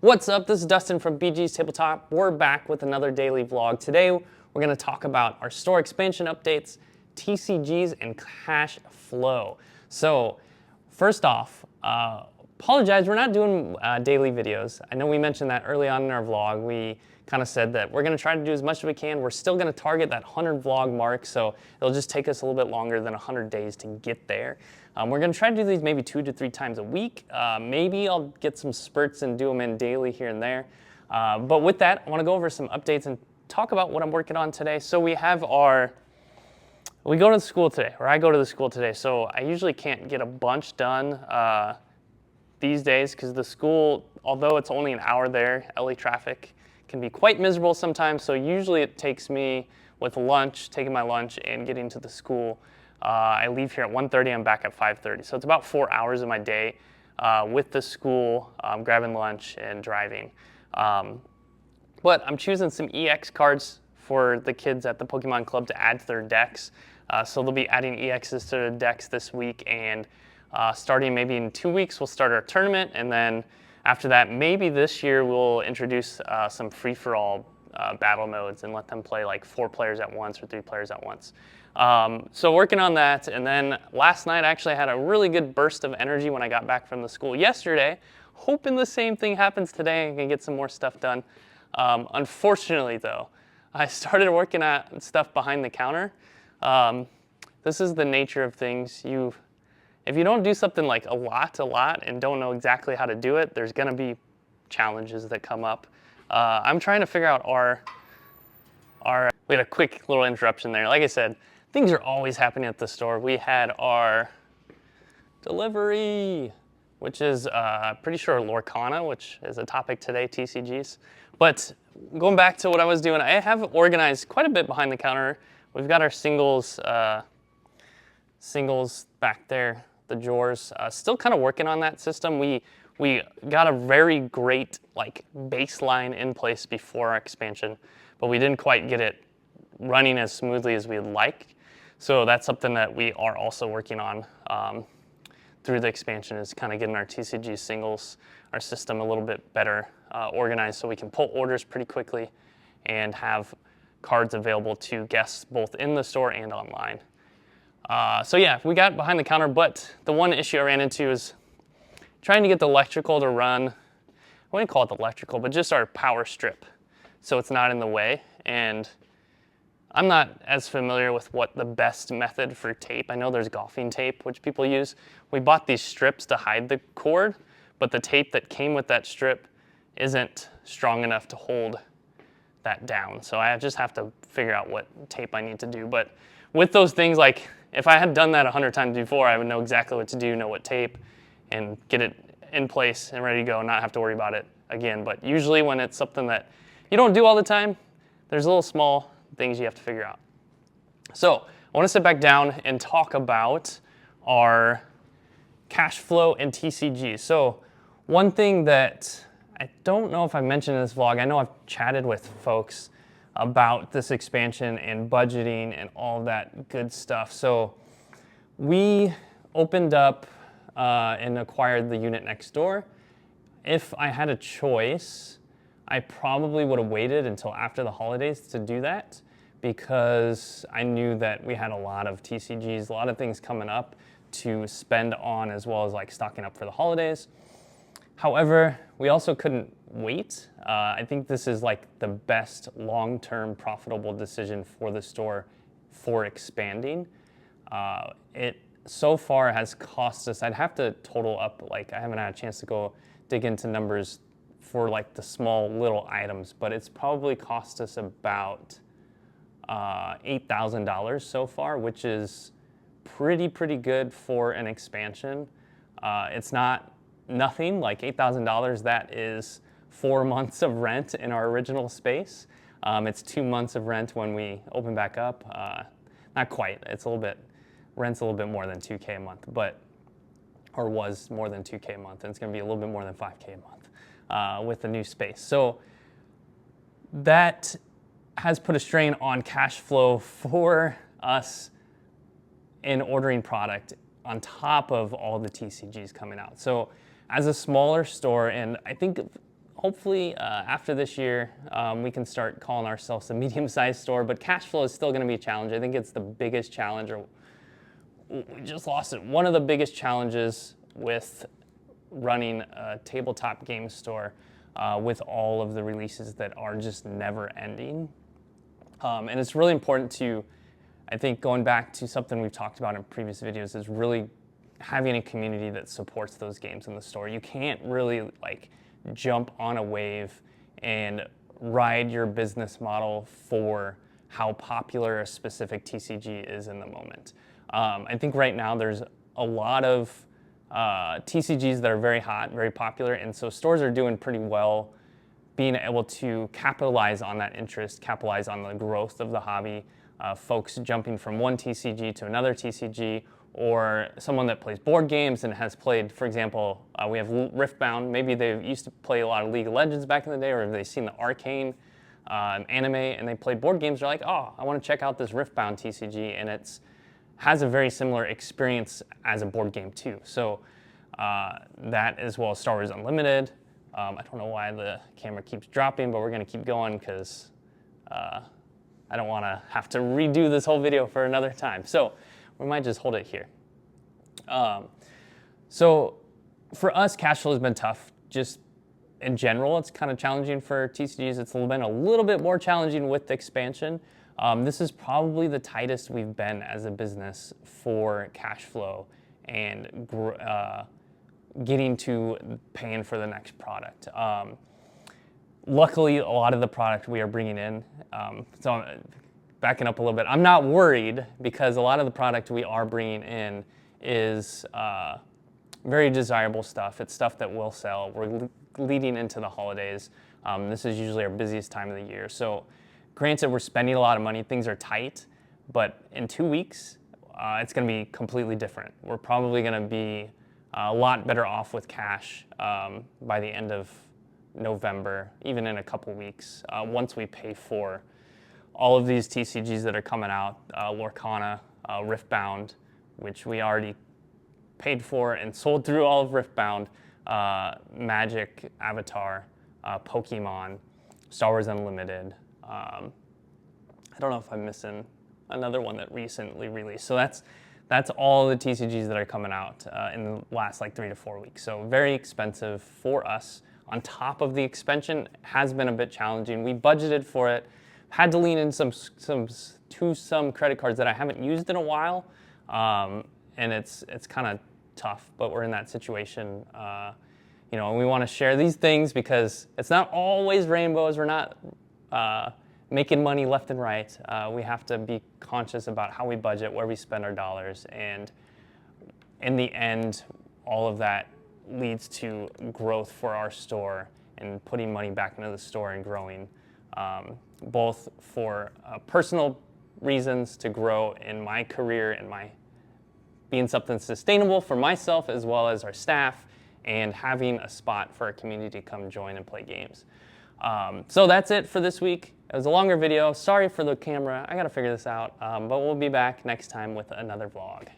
What's up? This is Dustin from BG's Tabletop. We're back with another daily vlog. Today we're going to talk about our store expansion updates, TCGs, and cash flow. So first off, apologize, we're not doing daily videos. I know we mentioned that early on in our vlog. We kind of said that we're going to try to do as much as we can. We're still going to target that 100 vlog mark, so it'll just take us a little bit longer than 100 days to get there. We're going to try to do these maybe 2 to 3 times a week. Maybe I'll get some spurts and do them in daily here and there. But with that, I want to go over some updates and talk about what I'm working on today. So we go to the school today, or I go to the school today, so I usually can't get a bunch done these days because the school, although it's only an hour there, LA traffic can be quite miserable sometimes, so usually it takes me with lunch, taking my lunch and getting to the school. I leave here at 1:30, I'm back at 5:30, so it's about 4 hours of my day with the school, grabbing lunch and driving. But I'm choosing some EX cards for the kids at the Pokemon Club to add to their decks. So they'll be adding EXs to their decks this week, and starting maybe in 2 weeks, we'll start our tournament, and then after that, maybe this year we'll introduce some free-for-all battle modes and let them play like 4 players at once or 3 players at once. So working on that, and then last night actually I had a really good burst of energy when I got back from the school yesterday, hoping the same thing happens today and can get some more stuff done. Unfortunately though, I started working at stuff behind the counter. This is the nature of things. If you don't do something like a lot, and don't know exactly how to do it, there's gonna be challenges that come up. I'm trying to figure out we had a quick little interruption there. Like I said, things are always happening at the store. We had our delivery, which is pretty sure Lorcana, which is a topic today, TCGs. But going back to what I was doing, I have organized quite a bit behind the counter. We've got our singles back there, the drawers. Still kind of working on that system. We got a very great baseline in place before our expansion, but we didn't quite get it running as smoothly as we'd like. So that's something that we are also working on through the expansion, is kind of getting our TCG singles, our system a little bit better organized so we can pull orders pretty quickly and have cards available to guests both in the store and online. So yeah, we got behind the counter, but the one issue I ran into is trying to get the electrical to run. I wouldn't call it the electrical, but just our power strip, so it's not in the way. And I'm not as familiar with what the best method for tape. I know there's golfing tape, which people use. We bought these strips to hide the cord, but the tape that came with that strip isn't strong enough to hold that down. So I just have to figure out what tape I need to do. But with those things, like if I had done that 100 times before, I would know exactly what to do, know what tape, and get it in place and ready to go, and not have to worry about it again. But usually when it's something that you don't do all the time, there's little small things you have to figure out. So I want to sit back down and talk about our cash flow and TCG. So one thing that I don't know if I mentioned in this vlog, I know I've chatted with folks about this expansion and budgeting and all that good stuff. So we opened up and acquired the unit next door. If I had a choice, I probably would have waited until after the holidays to do that, because I knew that we had a lot of TCGs, a lot of things coming up to spend on, as well as stocking up for the holidays. However, we also couldn't wait. I think this is the best long-term profitable decision for the store for expanding. It so far has cost us, I'd have to total up, I haven't had a chance to go dig into numbers for the small little items, but it's probably cost us about $8,000 so far, which is pretty good for an expansion. It's not nothing. $8,000, that is 4 months of rent in our original space. It's 2 months of rent when we open back up. Not quite, rent's a little bit more than $2K a month, or was more than $2K a month, and it's gonna be a little bit more than $5K a month with the new space. So that has put a strain on cash flow for us in ordering product on top of all the TCGs coming out. So as a smaller store, and I think hopefully after this year, we can start calling ourselves a medium-sized store, but cash flow is still going to be a challenge. I think it's the biggest challenge, or we just lost it. One of the biggest challenges with running a tabletop game store with all of the releases that are just never ending. And it's really important to, I think, going back to something we've talked about in previous videos, is really having a community that supports those games in the store. You can't really like jump on a wave and ride your business model for how popular a specific TCG is in the moment. I think right now there's a lot of TCGs that are very hot, very popular, and so stores are doing pretty well being able to capitalize on that interest, capitalize on the growth of the hobby, folks jumping from one TCG to another TCG, or someone that plays board games and has played, for example, we have Riftbound. Maybe they used to play a lot of League of Legends back in the day, or they've seen the Arcane anime and they played board games. They're like, oh, I want to check out this Riftbound TCG, and it's has a very similar experience as a board game too. So that, as well as Star Wars Unlimited. I don't know why the camera keeps dropping, but we're going to keep going because I don't want to have to redo this whole video for another time. So we might just hold it here. So for us, cash flow has been tough. Just in general, it's kind of challenging for TCGs. It's been a little bit more challenging with the expansion. This is probably the tightest we've been as a business for cash flow and getting to paying for the next product. Luckily, a lot of the product we are bringing in, so backing up a little bit, I'm not worried because a lot of the product we are bringing in is very desirable stuff. It's stuff that will sell. We're leading into the holidays. This is usually our busiest time of the year. So granted, we're spending a lot of money, things are tight, but in 2 weeks, it's gonna be completely different. We're probably gonna be a lot better off with cash by the end of November, even in a couple weeks, once we pay for all of these TCGs that are coming out, Lorcana, Riftbound, which we already paid for and sold through all of Riftbound, Magic, Avatar, Pokemon, Star Wars Unlimited. I don't know if I'm missing another one that recently released. So that's all the TCGs that are coming out in the last like 3 to 4 weeks. So very expensive for us. On top of the expansion, has been a bit challenging. We budgeted for it, had to lean in some credit cards that I haven't used in a while, and it's kind of tough. But we're in that situation, you know. And we want to share these things because it's not always rainbows. We're not making money left and right. We have to be conscious about how we budget, where we spend our dollars, and in the end, all of that leads to growth for our store and putting money back into the store and growing, both for personal reasons to grow in my career and my being something sustainable for myself as well as our staff, and having a spot for our community to come join and play games. So that's it for this week. It was a longer video. Sorry for the camera. I gotta figure this out, but we'll be back next time with another vlog.